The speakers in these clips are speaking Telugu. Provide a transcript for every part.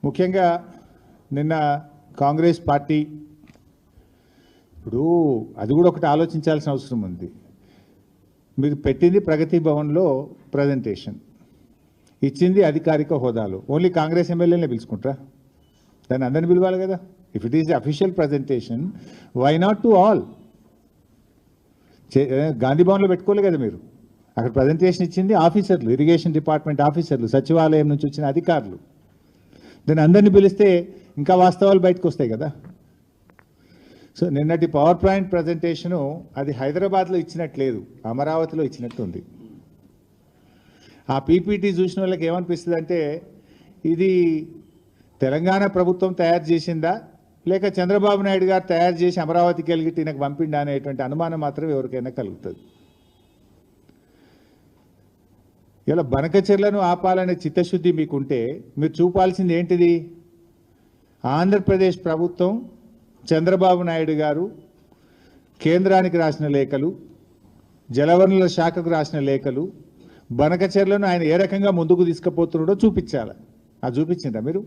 ముఖ్యంగా నిన్న కాంగ్రెస్ పార్టీ ఇప్పుడు అది కూడా ఒకటి ఆలోచించాల్సిన అవసరం ఉంది. మీరు పెట్టింది ప్రగతి భవన్లో ప్రజెంటేషన్, ఇచ్చింది అధికారిక హోదాలో. ఓన్లీ కాంగ్రెస్ ఎమ్మెల్యేనే పిలుచుకుంటారా? దాన్ని అందరిని పిలవాలి కదా. If it is the official presentation, why not to all? Gandhi భవన్లో పెట్టుకోలే కదా మీరు. అక్కడ ప్రజెంటేషన్ ఇచ్చింది ఆఫీసర్లు, ఇరిగేషన్ డిపార్ట్మెంట్ ఆఫీసర్లు, సచివాలయం నుంచి వచ్చిన అధికారులు. దాన్ని అందరినీ పిలిస్తే ఇంకా వాస్తవాలు బయటకు వస్తాయి కదా. సో నిన్నటి పవర్ పాయింట్ ప్రజెంటేషను అది హైదరాబాద్లో ఇచ్చినట్లేదు, అమరావతిలో ఇచ్చినట్టు ఉంది. ఆ పీపీటీ చూసిన వాళ్ళకి ఏమనిపిస్తుంది అంటే ఇది తెలంగాణ ప్రభుత్వం తయారు చేసిందా లేక చంద్రబాబు నాయుడు గారు తయారు చేసి అమరావతికి వెళ్ళి ఈయనకు పంపిండా అనేటువంటి అనుమానం మాత్రం ఎవరికైనా కలుగుతుంది. ఇలా బనకచెర్లను ఆపాలనే చిత్తశుద్ధి మీకుంటే మీరు చూపాల్సింది ఏంటిది? ఆంధ్రప్రదేశ్ ప్రభుత్వం, చంద్రబాబు నాయుడు గారు కేంద్రానికి రాసిన లేఖలు, జలవనరుల శాఖకు రాసిన లేఖలు, బనకచెర్లను ఆయన ఏ రకంగా ముందుకు తీసుకుపోతున్నాడో చూపించాలి. అది చూపించిందా మీరు?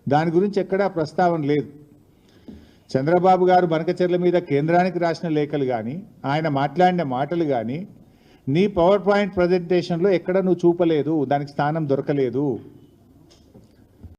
దాని గురించి ఎక్కడా ప్రస్తావన లేదు. చంద్రబాబు గారు బనకచెర్ల మీద కేంద్రానికి రాసిన లేఖలు కానీ, ఆయన మాట్లాడిన మాటలు కానీ నీ పవర్ పాయింట్ ప్రజెంటేషన్లో ఎక్కడ నువ్వు చూపలేదు, దానికి స్థానం దొరకలేదు.